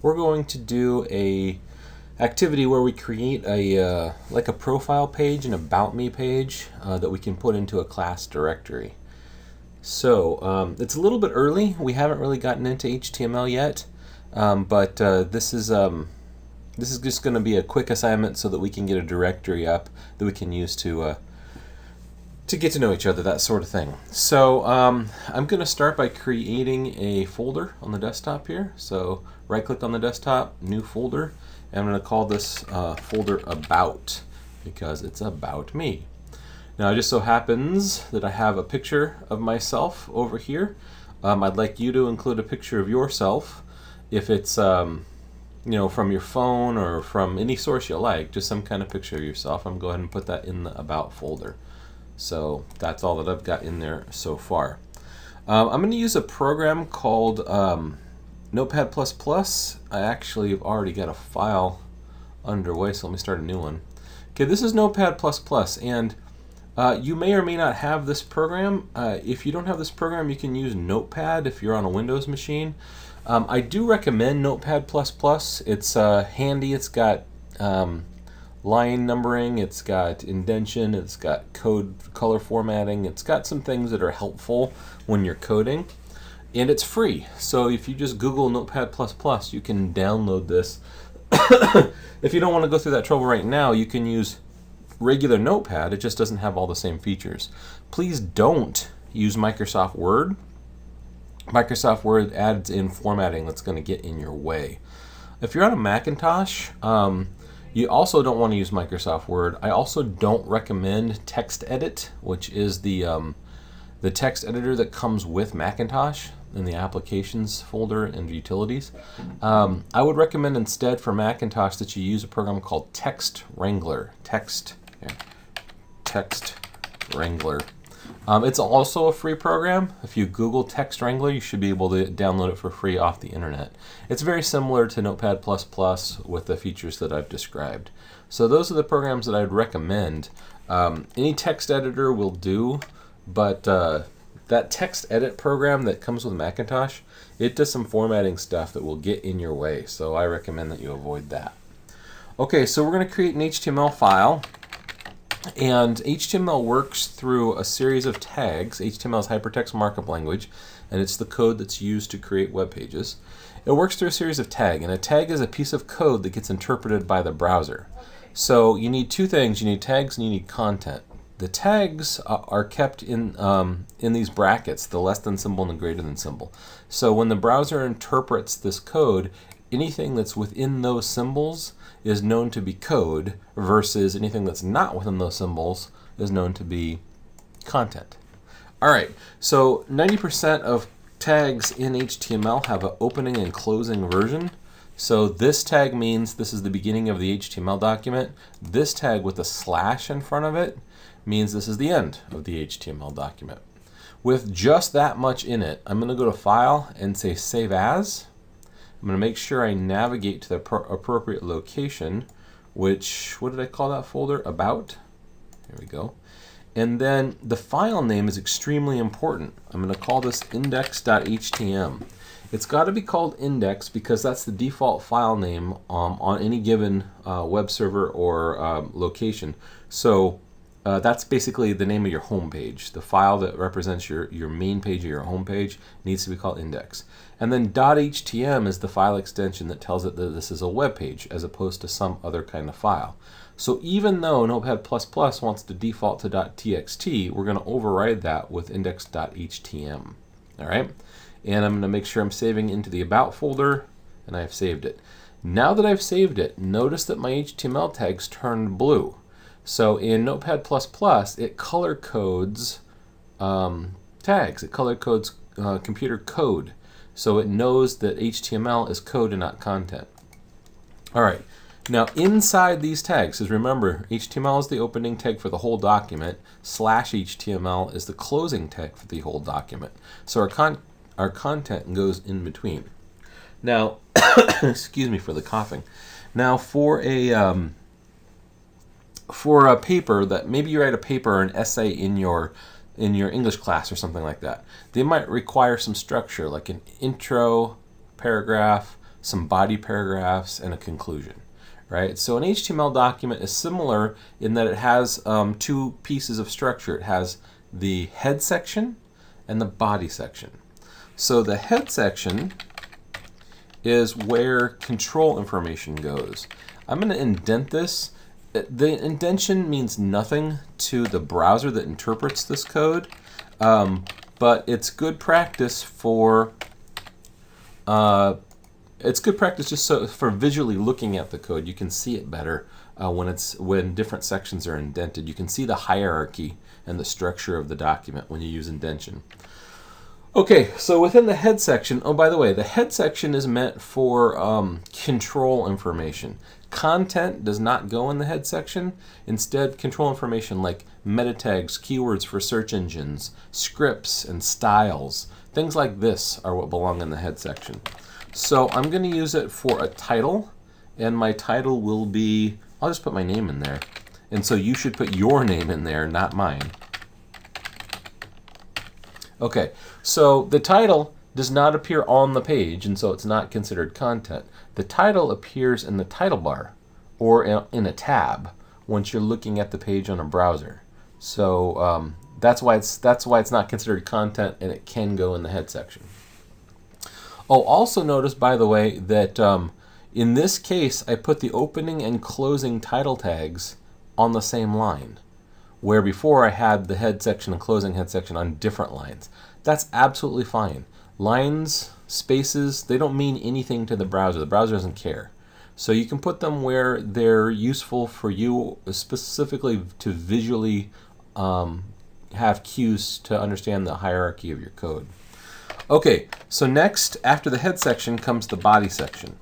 we're going to do a activity where we create a like a profile page, an About Me page that we can put into a class directory. So it's a little bit early. We haven't really gotten into HTML yet, but this is just going to be a quick assignment so that we can get a directory up that we can use to get to know each other, that sort of thing. So I'm going to start by creating a folder on the desktop here. So right-click on the desktop, new folder, and I'm going to call this folder About, because it's about me. Now it just so happens that I have a picture of myself over here. I'd like you to include a picture of yourself. If it's from your phone or from any source you like, just some kind of picture of yourself. I'm going to go ahead and put that in the About folder. So that's all that I've got in there so far. I'm going to use a program called Notepad++. I actually have already got a file underway, so let me start a new one. Okay, this is Notepad++, and you may or may not have this program. If you don't have this program, you can use Notepad if you're on a Windows machine. I do recommend Notepad++. It's handy. It's got line numbering, it's got indentation, it's got code color formatting, it's got some things that are helpful when you're coding, and it's free. So if you just Google Notepad++, you can download this. If you don't want to go through that trouble right now, you can use regular Notepad. It just doesn't have all the same features. Please don't use Microsoft Word. Microsoft Word adds in formatting that's going to get in your way. If you're on a Macintosh, you also don't want to use Microsoft Word. I also don't recommend TextEdit, which is the text editor that comes with Macintosh in the Applications folder and Utilities. I would recommend instead for Macintosh that you use a program called Text Wrangler. Text Wrangler. It's also a free program. If you Google Text Wrangler, you should be able to download it for free off the internet. It's very similar to Notepad++ with the features that I've described. So those are the programs that I'd recommend. Any text editor will do, but that text edit program that comes with Macintosh, it does some formatting stuff that will get in your way. So I recommend that you avoid that. Okay, so we're going to create an HTML file. And HTML works through a series of tags. HTML is hypertext markup language, and it's the code that's used to create web pages. It works through a series of tags, and a tag is a piece of code that gets interpreted by the browser. So you need two things. You need tags and you need content. The tags are kept in these brackets, the less than symbol and the greater than symbol. So when the browser interprets this code, anything that's within those symbols is known to be code, versus anything that's not within those symbols is known to be content. Alright, so 90% of tags in HTML have an opening and closing version. So this tag means this is the beginning of the HTML document. This tag with a slash in front of it means this is the end of the HTML document. With just that much in it, I'm going to go to File and say Save As. I'm going to make sure I navigate to the appropriate location, which, what did I call that folder? About. Here we go. And then the file name is extremely important. I'm going to call this index.htm. It's got to be called index because that's the default file name on any given web server or location. So that's basically the name of your home page. The file that represents your main page of your home page needs to be called index. And then .htm is the file extension that tells it that this is a web page as opposed to some other kind of file. So even though Notepad++ wants to default to .txt, we're going to override that with index.htm. All right? And I'm going to make sure I'm saving into the About folder, and I've saved it. Now that I've saved it, notice that my HTML tags turned blue. So in Notepad++, it color codes tags. It color codes computer code. So it knows that HTML is code and not content. All right. Now inside these tags, because remember, HTML is the opening tag for the whole document, /HTML is the closing tag for the whole document. So our content goes in between. Now, excuse me for the coughing. Now for a paper that maybe you write a paper or an essay in your English class or something like that, they might require some structure like an intro, paragraph, some body paragraphs, and a conclusion. Right? So an HTML document is similar in that it has two pieces of structure. It has the head section and the body section. So the head section is where control information goes. I'm going to indent this. The indentation means nothing to the browser that interprets this code, but it's good practice for just so for visually looking at the code. You can see it better when different sections are indented. You can see the hierarchy and the structure of the document when you use indentation. Okay, so within the head section, oh, by the way, the head section is meant for control information. Content does not go in the head section. Instead, control information like meta tags, keywords for search engines, scripts, and styles, things like this are what belong in the head section. So I'm going to use it for a title, and my title will be, I'll just put my name in there. And so you should put your name in there, not mine. Okay, so the title does not appear on the page, and so it's not considered content. The title appears in the title bar or in a tab once you're looking at the page on a browser. So that's why it's not considered content, and it can go in the head section. Oh, also notice, by the way, that in this case I put the opening and closing title tags on the same line, where before I had the head section and closing head section on different lines. That's absolutely fine. Lines, spaces, they don't mean anything to the browser. The browser doesn't care. So you can put them where they're useful for you, specifically to visually have cues to understand the hierarchy of your code. Okay, so next, after the head section, comes the body section.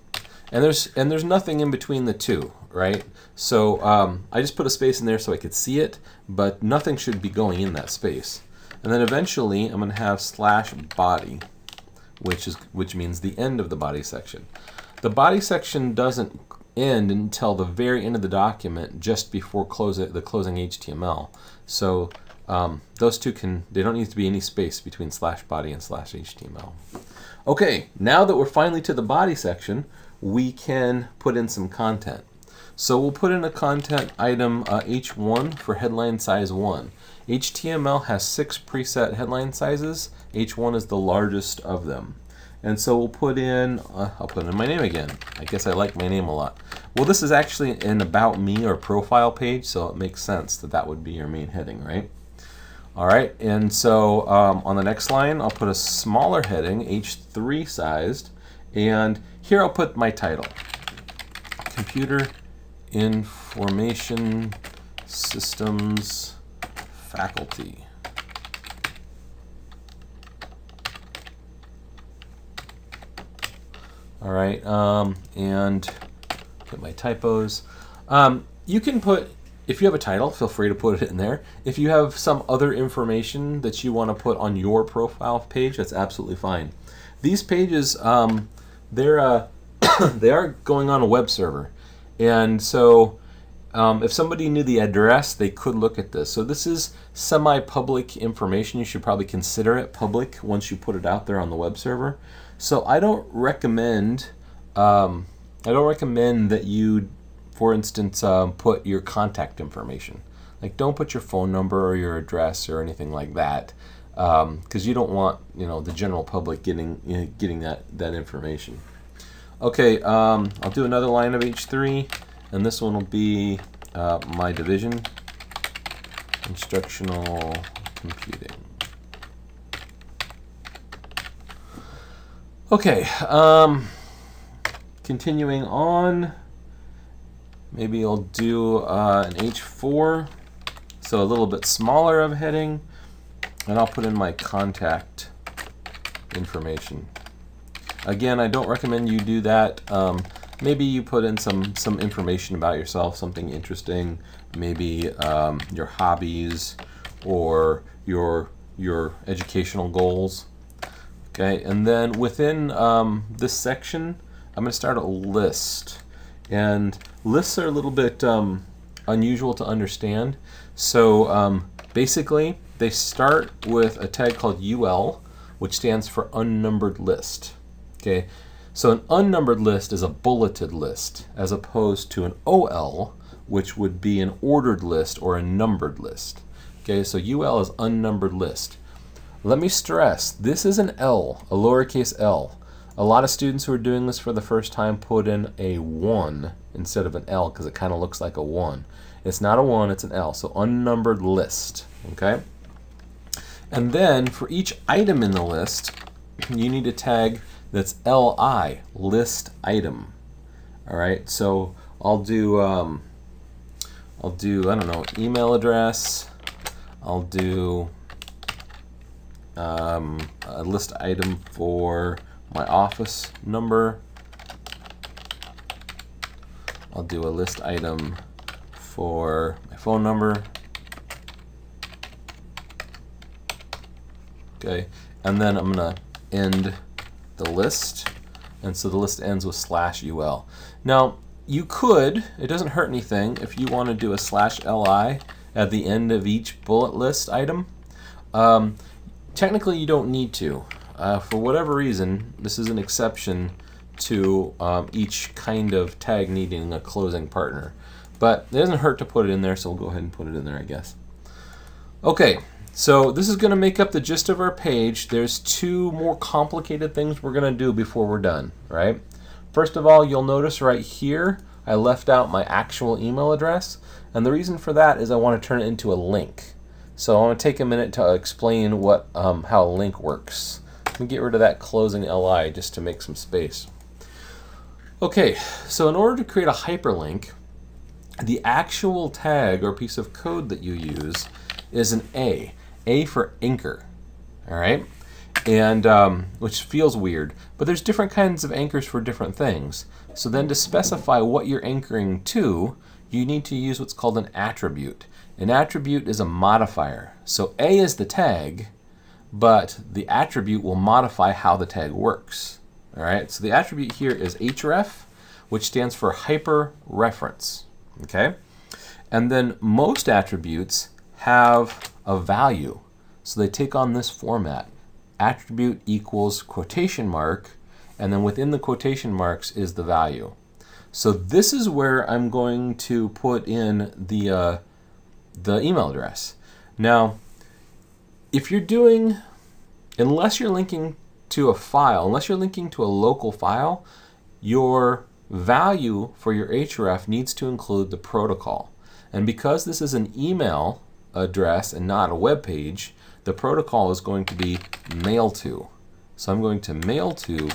And there's nothing in between the two, right? So I just put a space in there so I could see it, but nothing should be going in that space. And then eventually I'm going to have /body, which means the end of the body section. The body section doesn't end until the very end of the document, just before the closing HTML. So those two they don't need to be any space between /body and /HTML. Okay, now that we're finally to the body section, we can put in some content. So we'll put in a content item H1 for headline size 1. HTML has 6 preset headline sizes. H1 is the largest of them. And so we'll put in, I'll put in my name again. I guess I like my name a lot. Well, this is actually an About Me or profile page, so it makes sense that that would be your main heading, right? All right, and so on the next line, I'll put a smaller heading, H3 sized, and here I'll put my title, Computer Information Systems Faculty. All right, and put my typos. You can put, if you have a title, feel free to put it in there. If you have some other information that you want to put on your profile page, that's absolutely fine. These pages, they are going on a web server, and so if somebody knew the address, they could look at this. So this is semi-public information. You should probably consider it public once you put it out there on the web server. So I don't recommend that you, for instance, put your contact information. Like, don't put your phone number or your address or anything like that, because you don't want the general public getting that information. Okay, I'll do another line of H3, and this one will be my division, instructional computing. Okay, continuing on, maybe I'll do an H4, so a little bit smaller of a heading, and I'll put in my contact information. Again, I don't recommend you do that. Maybe you put in some information about yourself, something interesting, maybe your hobbies or your educational goals. Okay, and then within this section, I'm going to start a list. And lists are a little bit unusual to understand. So basically, they start with a tag called UL, which stands for unnumbered list. Okay, So an unnumbered list is a bulleted list, as opposed to an OL, which would be an ordered list or a numbered list. Okay, so UL is unnumbered list. Let me stress, this is an L, a lowercase l. A lot of students who are doing this for the first time put in a 1 instead of an L because it kind of looks like a 1. It's not a 1, it's an L, so unnumbered list. Okay? And then for each item in the list, you need a tag that's LI, list item. All right, so I'll do I don't know, email address. I'll do a list item for my office number. I'll do a list item for my phone number. Okay, and then I'm gonna end the list, and so the list ends with /UL. Now you could, it doesn't hurt anything if you want to do a /LI at the end of each bullet list item. Technically you don't need to. For whatever reason, this is an exception to each kind of tag needing a closing partner. But it doesn't hurt to put it in there, so we'll go ahead and put it in there, I guess. Okay, so this is going to make up the gist of our page. There's two more complicated things we're going to do before we're done, right? First of all, you'll notice right here, I left out my actual email address. And the reason for that is I want to turn it into a link. So I want to take a minute to explain what how a link works. Let me get rid of that closing LI just to make some space. Okay, so in order to create a hyperlink, the actual tag or piece of code that you use is an A for anchor, all right? And which feels weird, but there's different kinds of anchors for different things. So then to specify what you're anchoring to, you need to use what's called an attribute. An attribute is a modifier. So A is the tag, but the attribute will modify how the tag works. All right, so the attribute here is href, which stands for hyperreference. Okay, and then most attributes have a value, so they take on this format. Attribute equals quotation mark, and then within the quotation marks is the value. So this is where I'm going to put in the email address. Now, if you're doing, unless you're linking to a file, unless you're linking to a local file, your value for your href needs to include the protocol. And because this is an email address and not a web page, the protocol is going to be mail to. So I'm going to mail to :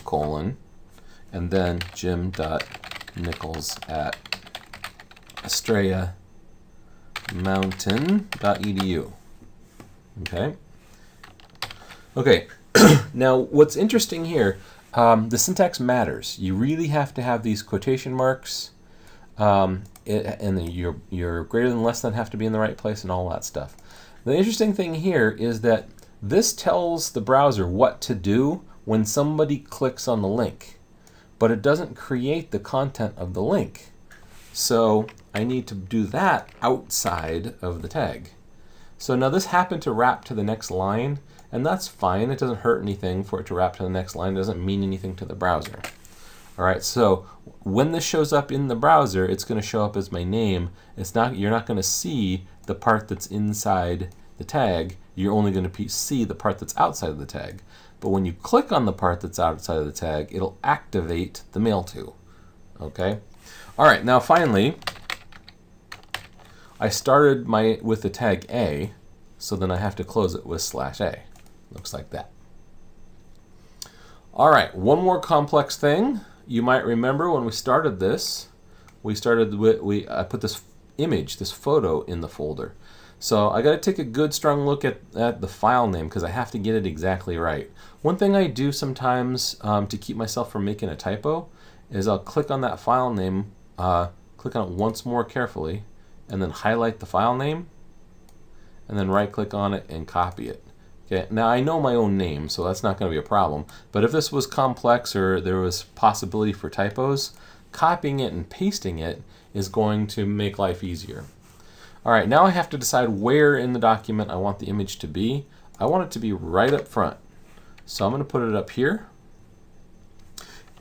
and then jim.nichols@estrellamountain.edu. Okay. Okay. Now, what's interesting here, the syntax matters. You really have to have these quotation marks, and your greater than less than have to be in the right place and all that stuff. The interesting thing here is that this tells the browser what to do when somebody clicks on the link, but it doesn't create the content of the link. So I need to do that outside of the tag. So now this happened to wrap to the next line, and that's fine. It doesn't hurt anything for it to wrap to the next line. It doesn't mean anything to the browser. All right, so when this shows up in the browser, it's going to show up as my name. You're not going to see the part that's inside the tag. You're only going to see the part that's outside of the tag. But when you click on the part that's outside of the tag, it'll activate the mail to. Okay? All right, now finally, I started with the tag A, so then I have to close it with /A. Looks like that. All right, one more complex thing. You might remember when we started this, I put this image, this photo in the folder. So I got to take a good strong look at the file name because I have to get it exactly right. One thing I do sometimes to keep myself from making a typo is I'll click on that file name, click on it once more carefully, and then highlight the file name, and then right click on it and copy it. Okay, now I know my own name, so that's not going to be a problem. But if this was complex or there was possibility for typos, copying it and pasting it is going to make life easier. All right, now I have to decide where in the document I want the image to be. I want it to be right up front. So I'm going to put it up here.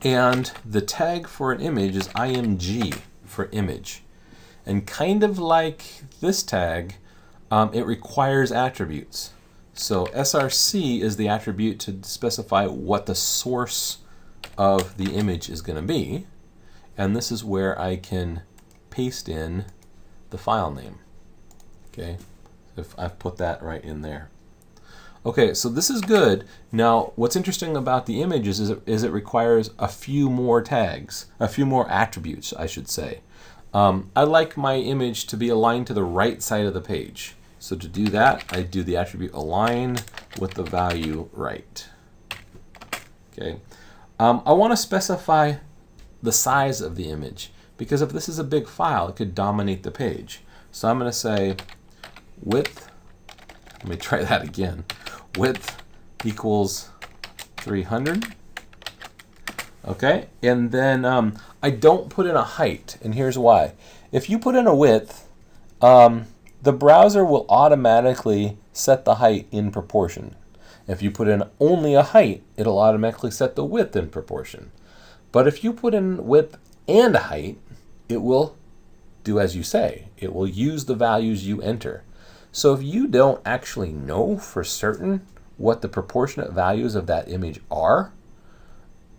And the tag for an image is img for image. And kind of like this tag, it requires attributes. So src is the attribute to specify what the source of the image is going to be. And this is where I can paste in the file name. Okay, if I've put that right in there. Okay, so this is good. Now, what's interesting about the image is it requires a few more tags, a few more attributes, I should say. I like my image to be aligned to the right side of the page. So to do that, I do the attribute align with the value right. Okay, I want to specify the size of the image, because if this is a big file, it could dominate the page. So I'm going to say width, let me try that again, width equals 300. Okay, and then I don't put in a height, and here's why. If you put in a width, the browser will automatically set the height in proportion. If you put in only a height, it'll automatically set the width in proportion. But if you put in width and a height, it will do as you say. It will use the values you enter. So if you don't actually know for certain what the proportionate values of that image are,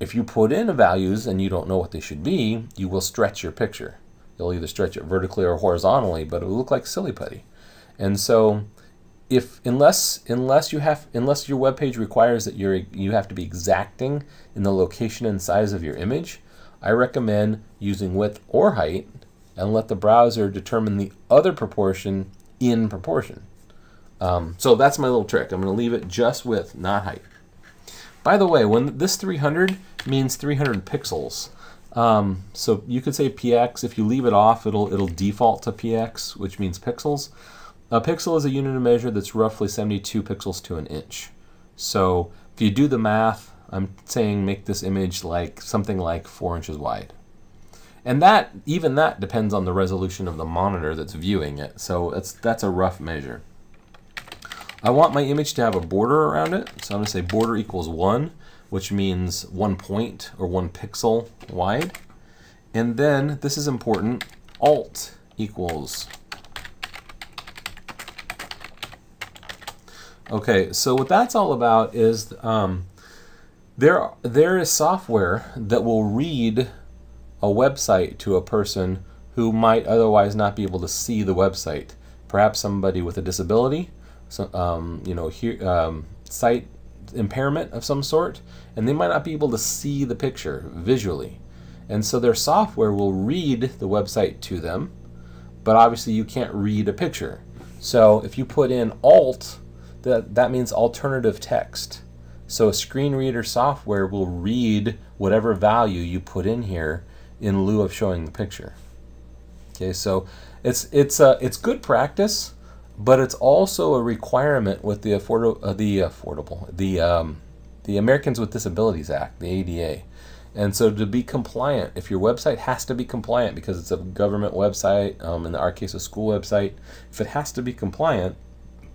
if you put in values and you don't know what they should be, you will stretch your picture. You'll either stretch it vertically or horizontally, but it will look like silly putty. And so unless your web page requires that you have to be exacting in the location and size of your image, I recommend using width or height and let the browser determine the other proportion in proportion. So that's my little trick. I'm going to leave it just width, not height. By the way, when this 300 means 300 pixels. So you could say px. If you leave it off, it'll default to px, which means pixels. A pixel is a unit of measure that's roughly 72 pixels to an inch. So if you do the math, I'm saying make this image like something like 4 inches wide. And even that depends on the resolution of the monitor that's viewing it. So that's a rough measure. I want my image to have a border around it. So I'm going to say border equals 1, which means 1 point or 1 pixel wide. And then, this is important, alt equals. Okay, so what that's all about is there is software that will read a website to a person who might otherwise not be able to see the website. Perhaps somebody with a disability, sight impairment of some sort, and they might not be able to see the picture visually. And so their software will read the website to them, but obviously you can't read a picture. So if you put in alt, that means alternative text. So a screen reader software will read whatever value you put in here in lieu of showing the picture. Okay, so it's good practice, but it's also a requirement with the Americans with Disabilities Act, the ADA. And so to be compliant, if your website has to be compliant because it's a government website, in our case a school website, if it has to be compliant,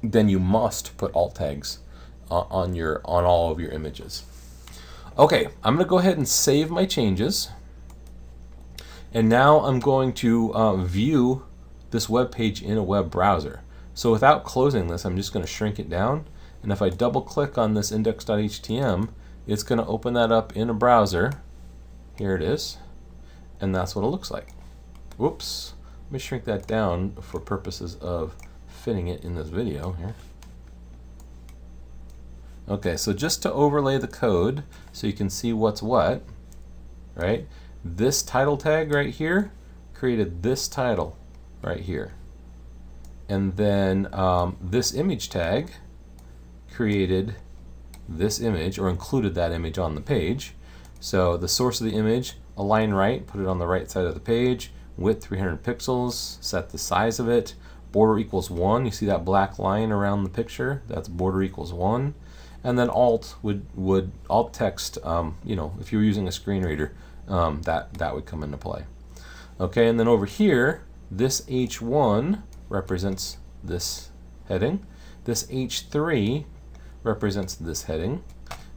then you must put alt tags on all of your images. Okay, I'm going to go ahead and save my changes. And now I'm going to view this web page in a web browser. So without closing this, I'm just going to shrink it down. And if I double click on this index.htm, it's going to open that up in a browser. Here it is. And that's what it looks like. Whoops. Let me shrink that down for purposes of fitting it in this video here. Okay, so just to overlay the code so you can see what's what, right? This title tag right here created this title right here. And then this image tag created this image, or included that image on the page. So the source of the image, align right, put it on the right side of the page, width 300 pixels, set the size of it, border equals 1. You see that black line around the picture? That's border equals 1. And then alt alt text, if you're using a screen reader, that would come into play. Okay, and then over here, this H1 represents this heading. This H3 represents this heading.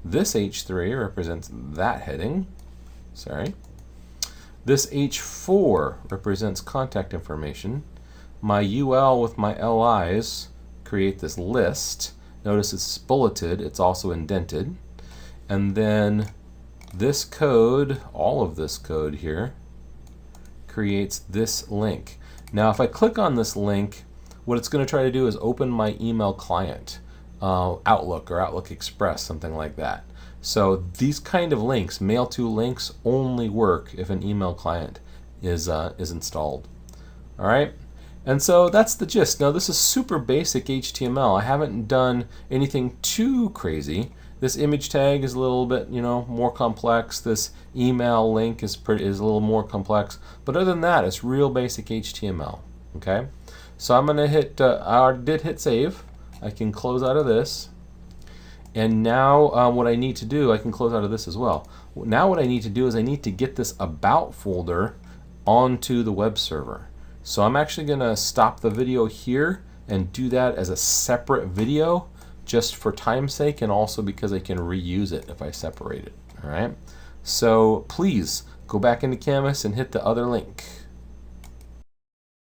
This H3 represents that heading. Sorry. This H4 represents contact information. My UL with my LIs create this list. Notice it's bulleted, it's also indented. And then this code, all of this code here, creates this link. Now if I click on this link, what it's going to try to do is open my email client, Outlook or Outlook Express, something like that. So these kind of links, mail to links, only work if an email client is installed. All right, and so that's the gist. Now this is super basic HTML. I haven't done anything too crazy. This image tag is a little bit, more complex. This email link is a little more complex. But other than that, it's real basic HTML. Okay, so I'm gonna hit. I did hit save. I can close out of this. And now what I need to do, I can close out of this as well. Now what I need to do is I need to get this about folder onto the web server. So I'm actually gonna stop the video here and do that as a separate video, just for time's sake, and also because I can reuse it if I separate it. All right. So please go back into Canvas and hit the other link.